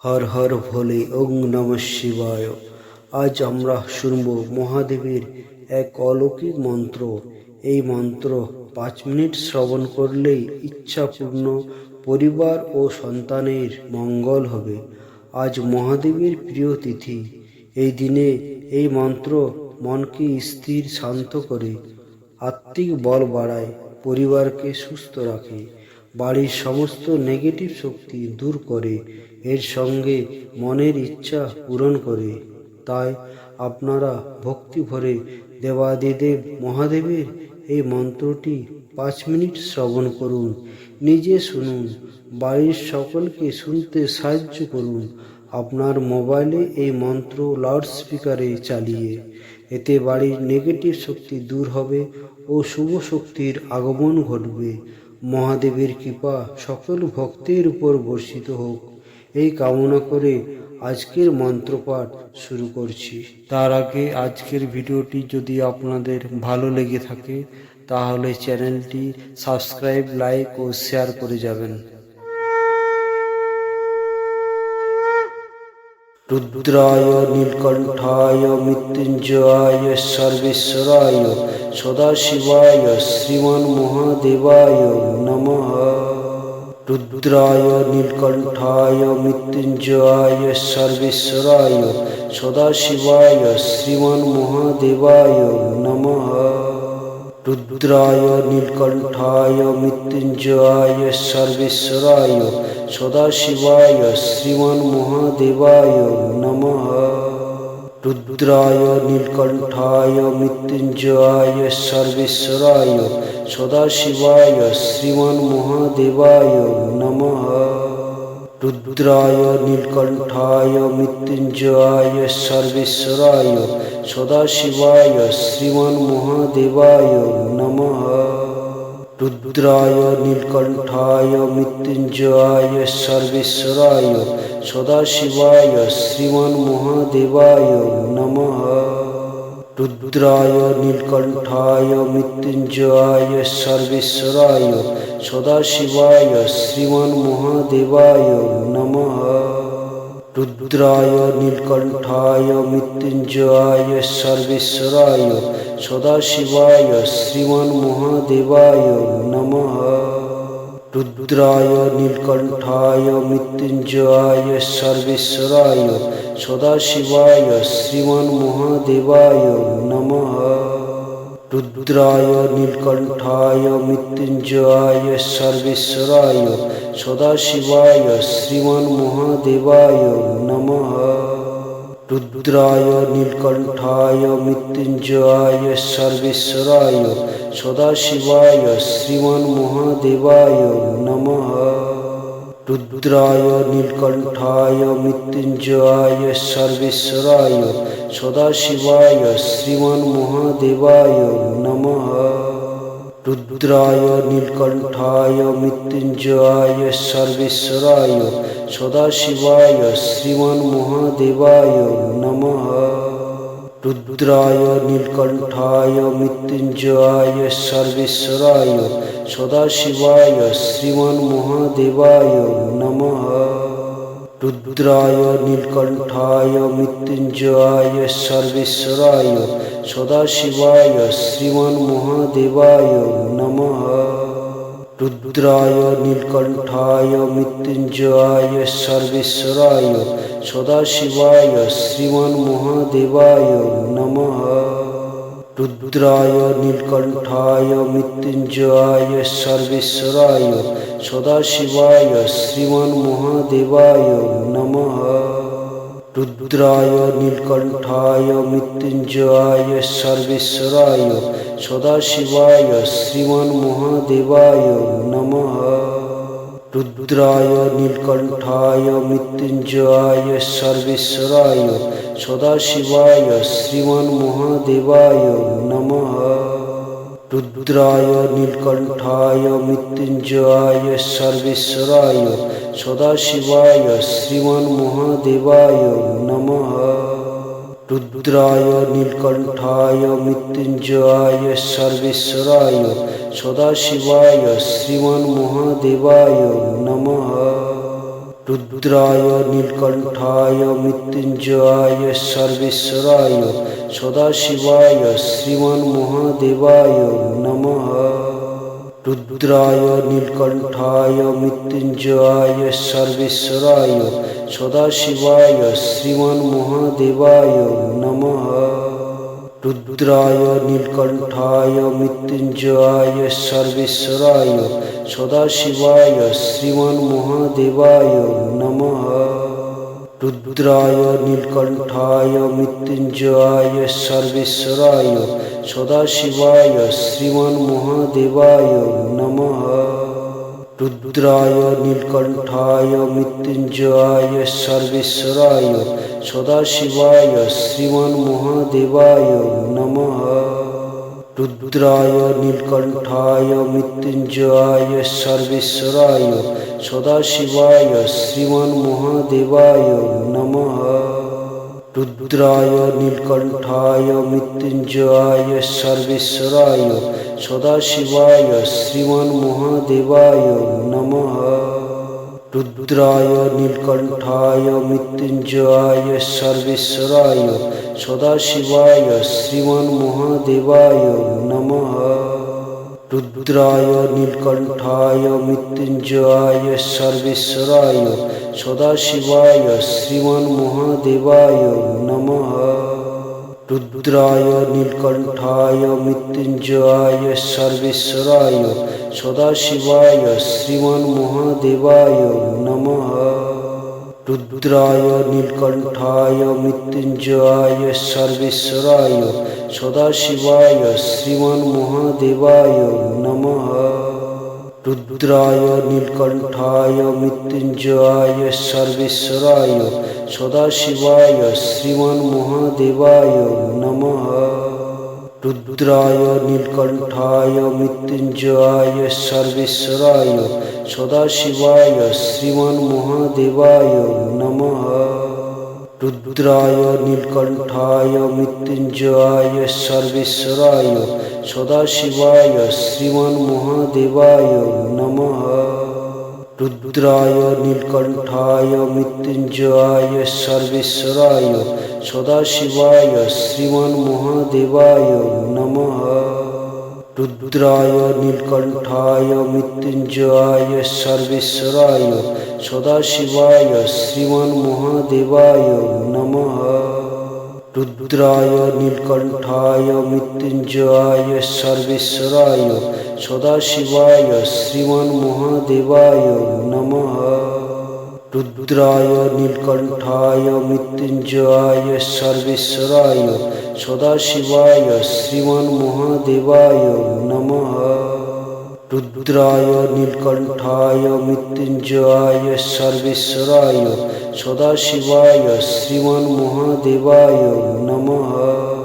হর হর ভোলে ওং নমঃ শিবায়। আজ আমরা শুনব মহাদেবের এক অলৌকিক মন্ত্র। এই মন্ত্র 5 মিনিট শ্রবণ করলেই ইচ্ছা পূর্ণ, পরিবার ও সন্তানের মঙ্গল হবে। আজ মহাদেবের প্রিয় তিথি। এই দিনে এই মন্ত্র মনকে স্থির শান্ত করে, আত্মিক বল বাড়ায়, পরিবারকে সুস্থ রাখে, বাড়ির সমস্ত নেগেটিভ শক্তি দূর করে, এর সঙ্গে মনের ইচ্ছা পূরণ করে। তাই আপনারা ভক্তি ভরে দেবাদিদেব মহাদেবের এই মন্ত্রটি 5 মিনিট শ্রবণ করুন, নিজে শুনুন, বাড়ির সকলকে শুনতে সাহায্য করুন। আপনার মোবাইলে এই মন্ত্র লাউডস্পিকারে চালিয়ে, এতে বাড়ির নেগেটিভ শক্তি দূর হবে ও শুভ শক্তির আগমন ঘটবে। মহাদেবের কৃপা সকল ভক্তের উপর বর্ষিত হোক, এই কামনা করে আজকের মন্ত্রপাঠ শুরু করছি। তার আগে আজকের ভিডিওটি যদি আপনাদের ভালো লেগে থাকে তাহলে চ্যানেলটি সাবস্ক্রাইব, লাইক ও শেয়ার করে যাবেন। রুদ্রায় নীলকণ্ঠায় মৃত্যুঞ্জয়ায় সর্বেশ্বরায় সদাশিবায় শ্রীমান মহাদেবায় নমঃ। রুদ্রায় নীলকণ্ঠায় মৃত্যুঞ্জয়ায় সর্বেশ্বরায় সদাশিবায় শ্রীমান মহাদেবায় নমঃ। রুদ্রায় নীলকণ্ঠায় মৃত্যুঞ্জয়ায় সর্বেশ্বরায় সদাশিবায় শ্রীমান মহাদেবায় নমঃ। রুদ্রায় নীলকণ্ঠায় মৃত্যুঞ্জয়ায় সর্বেশ্বরায় সদাশিবায় শ্রীমান মহাদেবায় নমঃ। রুদ্রায় নীলকণ্ঠায় মৃত্যুঞ্জয়ায় সর্বেশ্বরায় সদাশিবায় শ্রীমান মহাদেবায় নমঃ। রুদ্রায় নীলকণ্ঠায় মৃত্যুঞ্জয়ায় সর্বেশ্বরায় সদাশিবায় শ্রীমান মহাদেবায় নমঃ। রুদ্রায় নীলকণ্ঠায় মৃত্যুঞ্জয়ায় সর্বেশ্বরায় সদাশিবায় শ্রীমান মহাদেবায় নমঃ। রুদ্রায় নীলকণ্ঠায় মৃত্যুঞ্জয়ায় সর্বেশ্বরায় সদাশিবায় শ্রীমান মহাদেবায় নমঃ। রুদ্রায় নীলকণ্ঠায় মৃত্যুঞ্জয়ায় সর্বেশ্বরায় সদাশিবায় শ্রীমান মহাদেবায় নমঃ। রুদ্রায় নীলকণ্ঠায় মৃত্যুঞ্জয়ায় সর্বেশ্বরায় সদাশিবায় শ্রীমান মহাদেবায় নমঃ। রুদ্রায় নীলকণ্ঠায় মৃত্যুঞ্জয়ায় সর্বেশ্বরায় সদাশিবায় শ্রীমান মহাদেবায় নমঃ। রুদ্রায় নীলকণ্ঠায় মৃত্যুঞ্জয়ায় সর্বেশ্বরায় সদাশিবায় শ্রীমান মহাদেবায় নমঃ। রুদ্রায় নীলকণ্ঠায় মৃত্যুঞ্জয়ায় সর্বেশ্বরায় সদাশিবায় শ্রীমান মহাদেবায় নমঃ। রুদ্রায় নীলকণ্ঠায় মৃত্যুঞ্জয়ায় সর্বেশ্বরায় সদাশিবায় শ্রীমান মহাদেবায় নমঃ। রুদ্রায় নীলকণ্ঠায় মৃত্যুঞ্জয়ায় সর্বেশ্বরায় সদাশিবায় শ্রীমান মহাদেবায় নমঃ। রুদ্রায় নীলকণ্ঠায় মৃত্যুঞ্জয়ায় সর্বেশ্বরায় সদাশিবায় শ্রীমান মহাদেবায় নমঃ। রুদ্রায় নীলকণ্ঠায় মৃত্যুঞ্জয়ায় সর্বেশ্বরায় সদাশিবায় শ্রীমান মহাদেবায় নমঃ। রুদ্রায় নীলকণ্ঠায় মৃত্যুঞ্জয়ায় সর্বেশ্বরায় সদাশিবায় শ্রীমান মহাদেবায় নমঃ। রুদ্রায় নীলকণ্ঠায় মৃত্যুঞ্জয়ায় সর্বেশ্বরায় সদাশিবায় শ্রীমান মহাদেবায় নমঃ। রুদ্রায় নীলকণ্ঠায় মৃত্যুঞ্জয়ায় সর্বেশ্বরায় সদাশিবায় শ্রীমান মহাদেবায় নমঃ। রুদ্রায় নীলকণ্ঠায় মৃত্যুঞ্জয়ায় সর্বেশ্বরায় সদাশিবায় শ্রীমান মহাদেবায় নমঃ। रुद्राय नीलकंठाय मृत्युंजयाय सर्वेश्वराय सदाशिवाय श्रीमन्महादेवाय नमः। रुद्राय नीलकंठाय मृत्युंजयाय सर्वेश्वराय सदाशिवाय श्रीमन्महादेवाय नमः। रुद्राय नीलकंठाय मृत्युंजयाय सर्वेश्वराय सदाशिवाय श्रीमन्महादेवाय नमः। रुद्राय नीलकंठाय मृत्युंजयाय सर्वेश्वराय सदाशिवाय श्रीमन्महादेवाय नमः। रुद्राय नीलकंठाय मृत्युंजयाय सर्वेश्वराय सदाशिवाय श्रीमन्महादेवाय नमः। रुद्राय नीलकंठाय मृत्युंजयाय सर्वेश्वराय सदाशिवाय श्रीमन्महादेवाय नमः। रुद्राय नीलकंठाय मृत्युंजयाय सर्वेश्वराय सदाशिवाय श्रीमन्महादेवाय नमः। रुद्राय नीलकंठाय मृत्युंजयाय सर्वेश्वराय सदाशिवाय श्रीमन्महादेवाय नमः। रुद्राय नीलकंठाय मृत्युंजयाय सर्वेश्वराय सदाशिवाय श्रीमन्महादेवाय नमः। रुद्राय नीलकंठाय मृत्युंजयाय सर्वेश्वराय सदाशिवाय श्रीमन्महादेवाय नमः। रुद्राय नीलकंठाय मृत्युंजयाय सर्वेश्वराय सदाशिवाय श्रीमन्महादेवाय नमः। रुद्राय नीलकंठाय मृत्युंजयाय सर्वेश्वराय सदाशिवाय श्रीमन्महादेवाय नमः। रुद्राय नीलकंठाय मृत्युंजयाय सर्वेश्वराय सदाशिवाय श्रीमन्महादेवाय नमः। रुद्राय नीलकंठाय मृत्युंजयाय सर्वेश्वराय सदाशिवाय श्रीमन्महादेवाय नमः। रुद्राय नीलकंठाय मृत्युंजयाय सर्वेश्वराय सदाशिवाय श्रीमन्महादेवाय नमः। रुद्राय नीलकंठाय मृत्युंजयाय सर्वेश्वराय सदाशिवाय श्रीमन्महादेवाय नमः। रुद्राय नीलकंठाय मृत्युंजयाय सर्वेश्वराय सदाशिवाय श्रीमन्महादेवाय नमः। रुद्राय नीलकंठाय मृत्युंजयाय सर्वेश्वराय सदाशिवाय श्रीमन्महादेवाय नमः। रुद्राय नीलकंठाय मृत्युंजयाय सर्वेश्वराय सदाशिवाय श्रीमन्महादेवाय नमः।